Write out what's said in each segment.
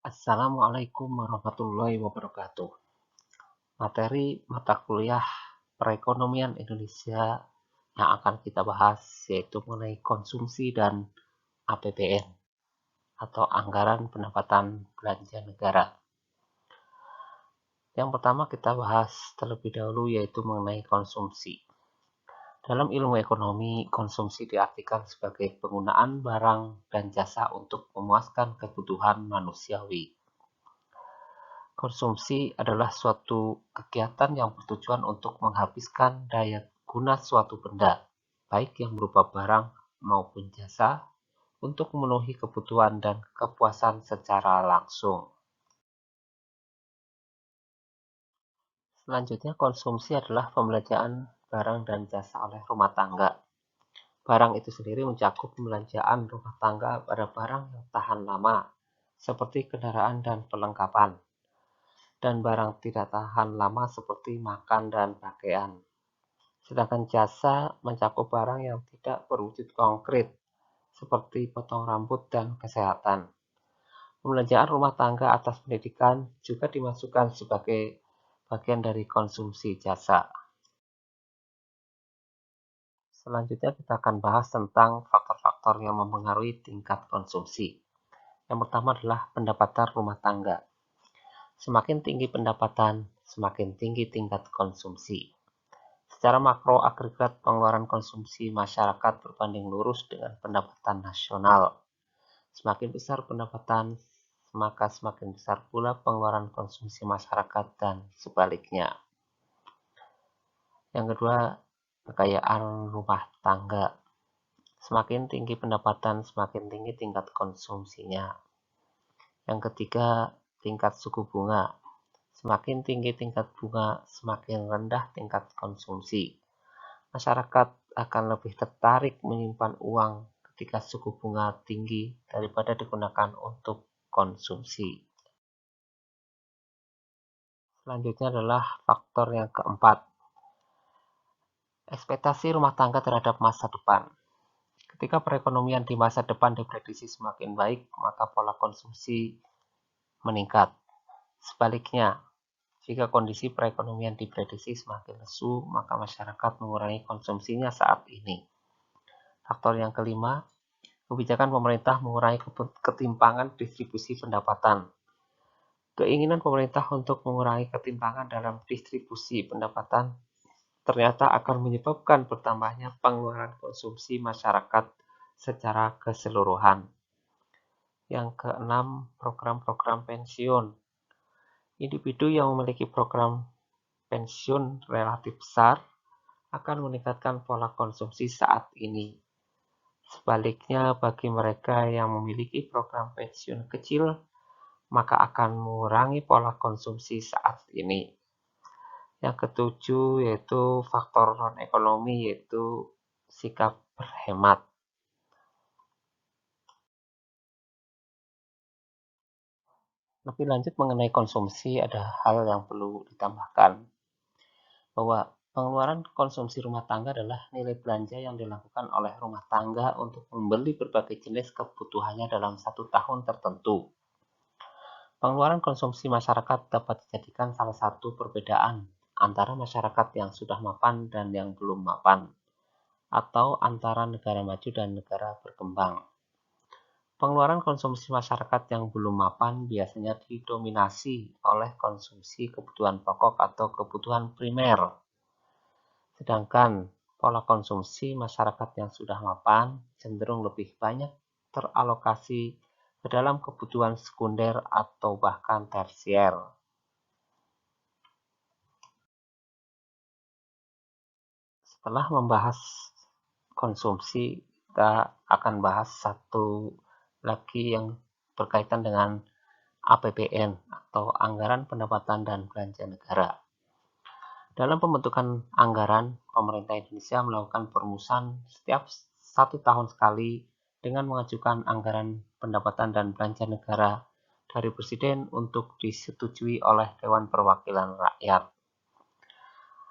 Assalamualaikum warahmatullahi wabarakatuh. Materi mata kuliah perekonomian Indonesia yang akan kita bahas yaitu mengenai konsumsi dan APBN atau Anggaran Pendapatan Belanja Negara. Yang pertama kita bahas terlebih dahulu yaitu mengenai konsumsi. Dalam ilmu ekonomi, konsumsi diartikan sebagai penggunaan barang dan jasa untuk memuaskan kebutuhan manusiawi. Konsumsi adalah suatu kegiatan yang bertujuan untuk menghabiskan daya guna suatu benda, baik yang berupa barang maupun jasa, untuk memenuhi kebutuhan dan kepuasan secara langsung. Selanjutnya, konsumsi adalah pembelanjaan barang dan jasa oleh rumah tangga. Barang itu sendiri mencakup pembelanjaan rumah tangga pada barang yang tahan lama, seperti kendaraan dan perlengkapan, dan barang tidak tahan lama seperti makan dan pakaian. Sedangkan jasa mencakup barang yang tidak berwujud konkret, seperti potong rambut dan kesehatan. Pembelanjaan rumah tangga atas pendidikan juga dimasukkan sebagai bagian dari konsumsi jasa. Selanjutnya kita akan bahas tentang faktor-faktor yang mempengaruhi tingkat konsumsi. Yang pertama adalah pendapatan rumah tangga. Semakin tinggi pendapatan, semakin tinggi tingkat konsumsi. Secara makro, agregat pengeluaran konsumsi masyarakat berbanding lurus dengan pendapatan nasional. Semakin besar pendapatan, maka semakin besar pula pengeluaran konsumsi masyarakat dan sebaliknya. Yang kedua, kekayaan rumah tangga. Semakin tinggi pendapatan, semakin tinggi tingkat konsumsinya. Yang ketiga, tingkat suku bunga. Semakin tinggi tingkat bunga, semakin rendah tingkat konsumsi. Masyarakat akan lebih tertarik menyimpan uang ketika suku bunga tinggi daripada digunakan untuk konsumsi. Selanjutnya adalah faktor yang keempat, ekspektasi rumah tangga terhadap masa depan. Ketika perekonomian di masa depan diprediksi semakin baik, maka pola konsumsi meningkat. Sebaliknya, jika kondisi perekonomian diprediksi semakin lesu, maka masyarakat mengurangi konsumsinya saat ini. Faktor yang kelima, kebijakan pemerintah mengurangi ketimpangan distribusi pendapatan. Keinginan pemerintah untuk mengurangi ketimpangan dalam distribusi pendapatan ternyata akan menyebabkan bertambahnya pengeluaran konsumsi masyarakat secara keseluruhan. Yang keenam, program-program pensiun. Individu yang memiliki program pensiun relatif besar akan meningkatkan pola konsumsi saat ini. Sebaliknya, bagi mereka yang memiliki program pensiun kecil, maka akan mengurangi pola konsumsi saat ini. Yang ketujuh yaitu faktor non-ekonomi, yaitu sikap berhemat. Lebih lanjut mengenai konsumsi, ada hal yang perlu ditambahkan, bahwa pengeluaran konsumsi rumah tangga adalah nilai belanja yang dilakukan oleh rumah tangga untuk membeli berbagai jenis kebutuhannya dalam satu tahun tertentu. Pengeluaran konsumsi masyarakat dapat dijadikan salah satu perbedaan antara masyarakat yang sudah mapan dan yang belum mapan, atau antara negara maju dan negara berkembang. Pengeluaran konsumsi masyarakat yang belum mapan biasanya didominasi oleh konsumsi kebutuhan pokok atau kebutuhan primer. Sedangkan pola konsumsi masyarakat yang sudah mapan cenderung lebih banyak teralokasi ke dalam kebutuhan sekunder atau bahkan tersier. Setelah membahas konsumsi, kita akan bahas satu lagi yang berkaitan dengan APBN atau Anggaran Pendapatan dan Belanja Negara. Dalam pembentukan anggaran, pemerintah Indonesia melakukan perumusan setiap 1 tahun sekali dengan mengajukan anggaran pendapatan dan belanja negara dari Presiden untuk disetujui oleh Dewan Perwakilan Rakyat.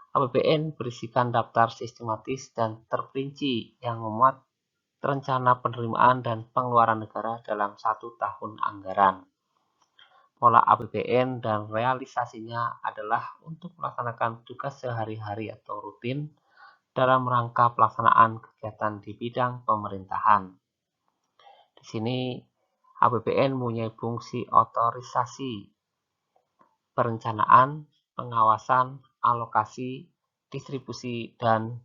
APBN berisikan daftar sistematis dan terperinci yang memuat rencana penerimaan dan pengeluaran negara dalam 1 tahun anggaran. Pola APBN dan realisasinya adalah untuk melaksanakan tugas sehari-hari atau rutin dalam rangka pelaksanaan kegiatan di bidang pemerintahan. Di sini APBN mempunyai fungsi otorisasi, perencanaan, pengawasan, alokasi, distribusi, dan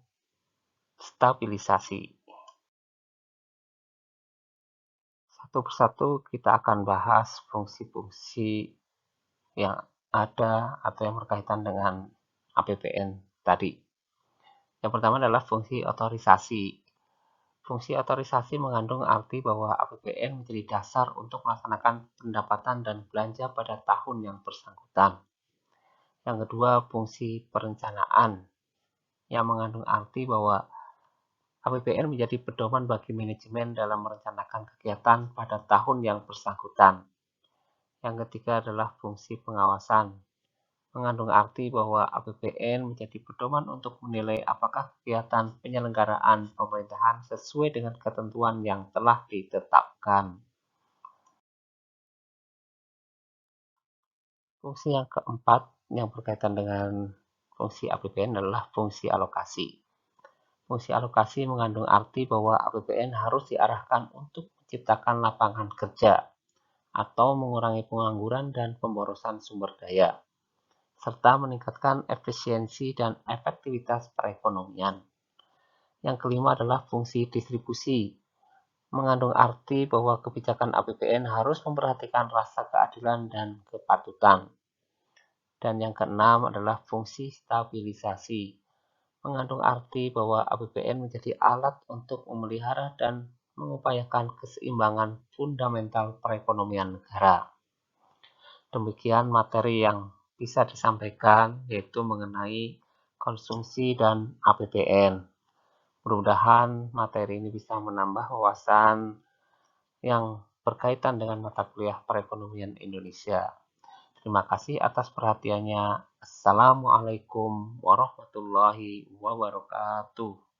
stabilisasi. Satu persatu kita akan bahas fungsi-fungsi yang ada atau yang berkaitan dengan APBN tadi. Yang pertama adalah fungsi otorisasi. Fungsi otorisasi mengandung arti bahwa APBN menjadi dasar untuk melaksanakan pendapatan dan belanja pada tahun yang bersangkutan. Yang kedua, fungsi perencanaan yang mengandung arti bahwa APBN menjadi pedoman bagi manajemen dalam merencanakan kegiatan pada tahun yang bersangkutan. Yang ketiga adalah fungsi pengawasan, mengandung arti bahwa APBN menjadi pedoman untuk menilai apakah kegiatan penyelenggaraan pemerintahan sesuai dengan ketentuan yang telah ditetapkan. Fungsi yang keempat yang berkaitan dengan fungsi APBN adalah fungsi alokasi. Fungsi alokasi mengandung arti bahwa APBN harus diarahkan untuk menciptakan lapangan kerja atau mengurangi pengangguran dan pemborosan sumber daya, serta meningkatkan efisiensi dan efektivitas perekonomian. Yang kelima adalah fungsi distribusi, mengandung arti bahwa kebijakan APBN harus memperhatikan rasa keadilan dan kepatutan. Dan yang keenam adalah fungsi stabilisasi, mengandung arti bahwa APBN menjadi alat untuk memelihara dan mengupayakan keseimbangan fundamental perekonomian negara. Demikian materi yang bisa disampaikan, yaitu mengenai konsumsi dan APBN. Mudah-mudahan materi ini bisa menambah wawasan yang berkaitan dengan mata kuliah perekonomian Indonesia. Terima kasih atas perhatiannya. Assalamualaikum warahmatullahi wabarakatuh.